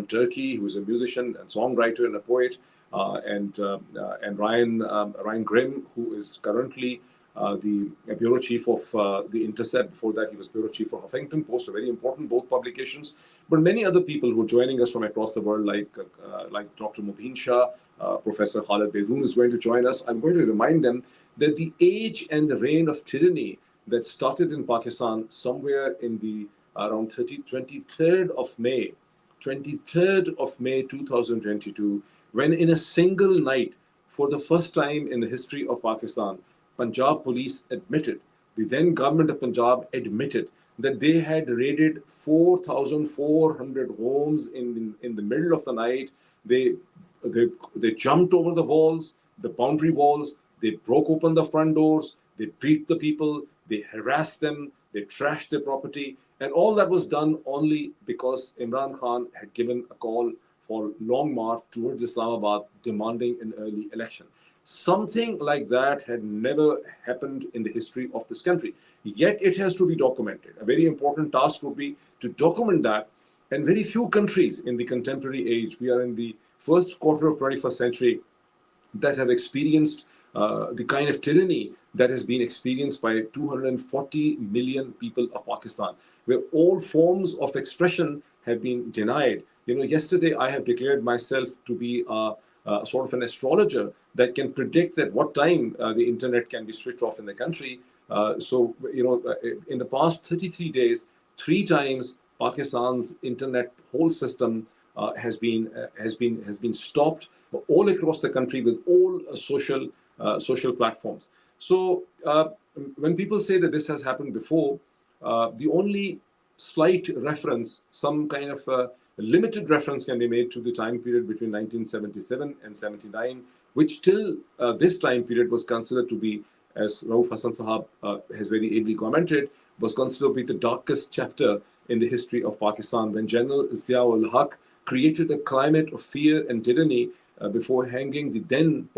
from Turkey, who is a musician and songwriter and a poet, and Ryan Grimm, who is currently the bureau chief of the Intercept. Before that, he was bureau chief for Huffington Post, a very important both publications. But many other people who are joining us from across the world, like Dr. Mubin Shah, Professor Khalid Beydoun is going to join us. I'm going to remind them that the age and the reign of tyranny that started in Pakistan somewhere in the around 23rd of May, 23rd of May 2022, when in a single night, for the first time in the history of Pakistan, Punjab police admitted, the then government of Punjab admitted that they had raided 4,400 homes in the middle of the night. They jumped over the walls, the boundary walls, they broke open the front doors, they beat the people, they harassed them, they trashed their property, and all that was done only because Imran Khan had given a call for long march towards Islamabad, demanding an early election. Something like that had never happened in the history of this country. Yet it has to be documented. A very important task would be to document that. And very few countries in the contemporary age, we are in the first quarter of 21st century, that have experienced the kind of tyranny that has been experienced by 240 million people of Pakistan, where all forms of expression have been denied. Yesterday I have declared myself to be sort of an astrologer that can predict at what time the internet can be switched off in the country. In the past 33 days, 3 times Pakistan's internet whole system has been stopped all across the country with all social platforms. So when people say that this has happened before, the only slight reference, some kind of limited reference can be made to the time period between 1977 and 79, which till this time period was considered to be, as Rauf Hassan Sahab has very ably commented, was considered to be the darkest chapter in the history of Pakistan, when General Zia-ul-Haq created a climate of fear and tyranny before hanging the then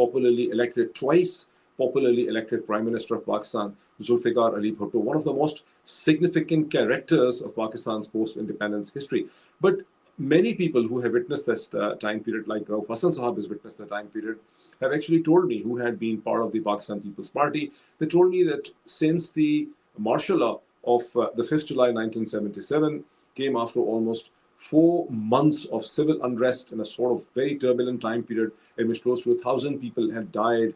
twice popularly elected Prime Minister of Pakistan, Zulfikar Ali Bhutto, one of the most significant characters of Pakistan's post-independence history. But many people who have witnessed this time period, like Rauf Hassan Sahab has witnessed the time period, have actually told me, who had been part of the Pakistan People's Party, they told me that since the martial law of the 5th July 1977 came after almost 4 months of civil unrest in a sort of very turbulent time period in which close to 1,000 people had died.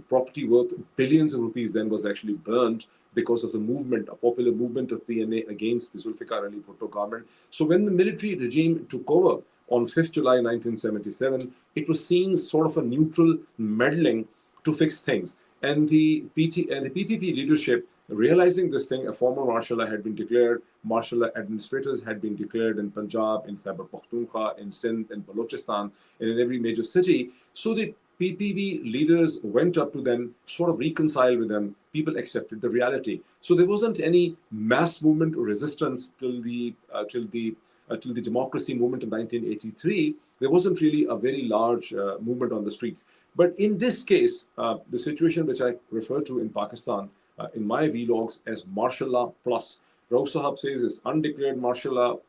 Property worth billions of rupees then was actually burned because of the movement, a popular movement of PNA against the Zulfikar Ali Bhutto government. So when the military regime took over on 5th July 1977, it was seen sort of a neutral meddling to fix things. And the PPP leadership, realizing this thing, a former martial law had been declared, martial law administrators had been declared in Punjab, in Khyber Pakhtunkhwa, in Sindh, in Balochistan, and in every major city. So the PPP leaders went up to them, sort of reconciled with them. People accepted the reality. So there wasn't any mass movement or resistance till the democracy movement of 1983. There wasn't really a very large movement on the streets. But in this case, the situation which I refer to in Pakistan, in my vlogs, as martial law plus. Rauf Sahab says it's undeclared martial law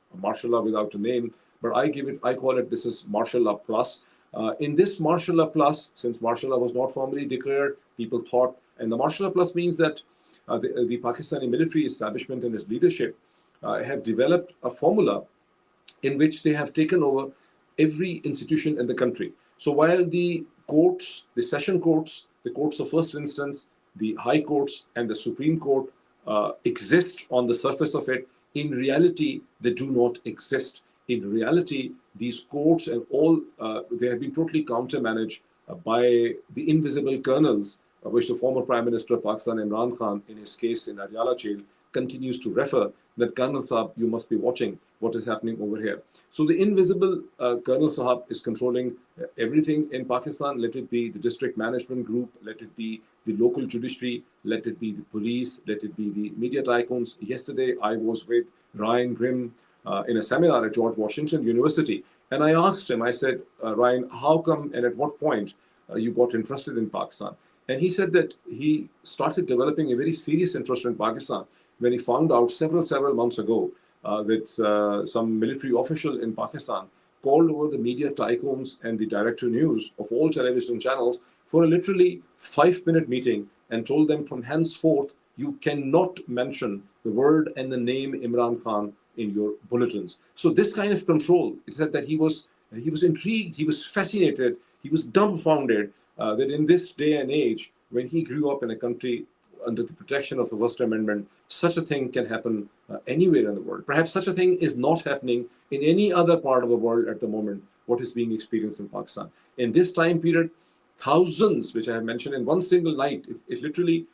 without a name, but I call it, this is martial law plus. In this martial law plus, since martial law was not formally declared, people thought, and the martial law plus means that the Pakistani military establishment and its leadership have developed a formula in which they have taken over every institution in the country. So while the courts, the session courts, the courts of first instance, the high courts and the Supreme Court exist on the surface of it, in reality, they do not exist. In reality, these courts and all, they have been totally countermanaged by the invisible colonels, which the former Prime Minister of Pakistan, Imran Khan, in his case in Adiala jail, continues to refer that Colonel Sahab, you must be watching what is happening over here. So the invisible Colonel Sahab is controlling everything in Pakistan. Let it be the district management group, let it be the local judiciary, let it be the police, let it be the media tycoons. Yesterday, I was with Ryan Grimm in a seminar at George Washington University. And I asked him, I said, Ryan, how come and at what point you got interested in Pakistan? And he said that he started developing a very serious interest in Pakistan when he found out several months ago that some military official in Pakistan called over the media tycoons and the director news of all television channels for a literally 5-minute meeting and told them from henceforth, you cannot mention the word and the name Imran Khan in your bulletins. So this kind of control, it said that he was intrigued, he was fascinated, he was dumbfounded that in this day and age, when he grew up in a country under the protection of the First Amendment, such a thing can happen anywhere in the world. Perhaps such a thing is not happening in any other part of the world at the moment, what is being experienced in Pakistan. In this time period, thousands, which I have mentioned in one single night, if literally,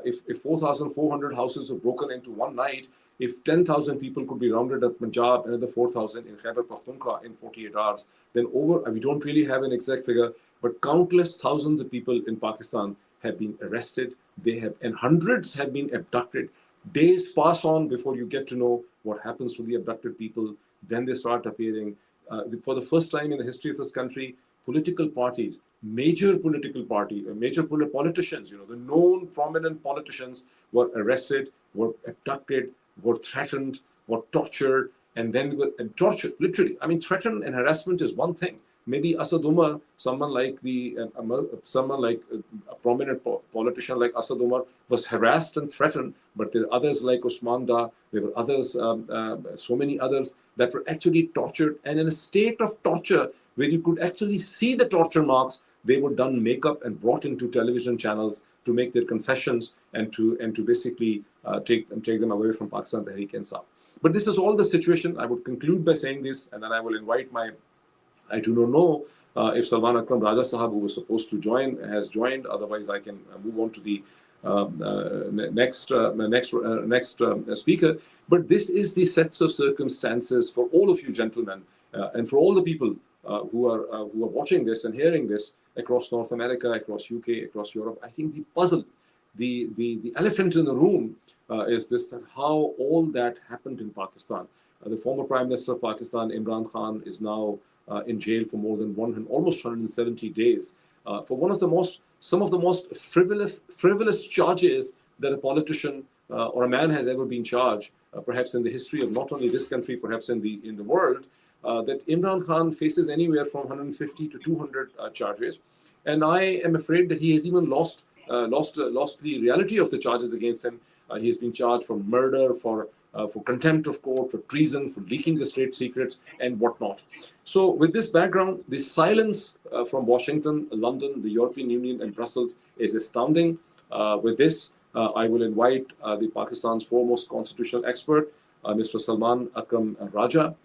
if 4,400 houses were broken into one night, if 10,000 people could be rounded up Punjab, another 4,000 in Khyber Pakhtunkhwa in 48 hours, then we don't really have an exact figure, but countless thousands of people in Pakistan have been arrested, and hundreds have been abducted. Days pass on before you get to know what happens to the abducted people. Then they start appearing. For the first time in the history of this country, political parties, major politicians, the known prominent politicians were arrested, were abducted, were threatened, were tortured, and then tortured, literally. I mean, threatened and harassment is one thing. Maybe Asad Umar, someone like a prominent politician like Asad Umar was harassed and threatened, but there are others like Usman Da, there were others, so many others that were actually tortured, and in a state of torture where you could actually see the torture marks, they were done makeup and brought into television channels to make their confessions and to basically take them away from Pakistan Tehreek-e-Insaf. But this is all the situation. I would conclude by saying this, and then I will invite I do not know if Salman Akram Raja Sahab, who was supposed to join, has joined. Otherwise, I can move on to the next speaker. But this is the sets of circumstances for all of you gentlemen and for all the people who are watching this and hearing this across North America, across UK, across Europe. I think the puzzle, the elephant in the room is this: that how all that happened in Pakistan. The former Prime Minister of Pakistan, Imran Khan, is now in jail for more than almost 170 days for some of the most frivolous charges that a politician or a man has ever been charged, perhaps in the history of not only this country, perhaps in the world. That Imran Khan faces anywhere from 150 to 200 charges, and I am afraid that he has even lost the reality of the charges against him. He has been charged for murder, for contempt of court, for treason, for leaking the state secrets, and whatnot. So with this background, the silence from Washington, London, the European Union, and Brussels is astounding. With this, I will invite the Pakistan's foremost constitutional expert, Mr. Salman Akram Raja,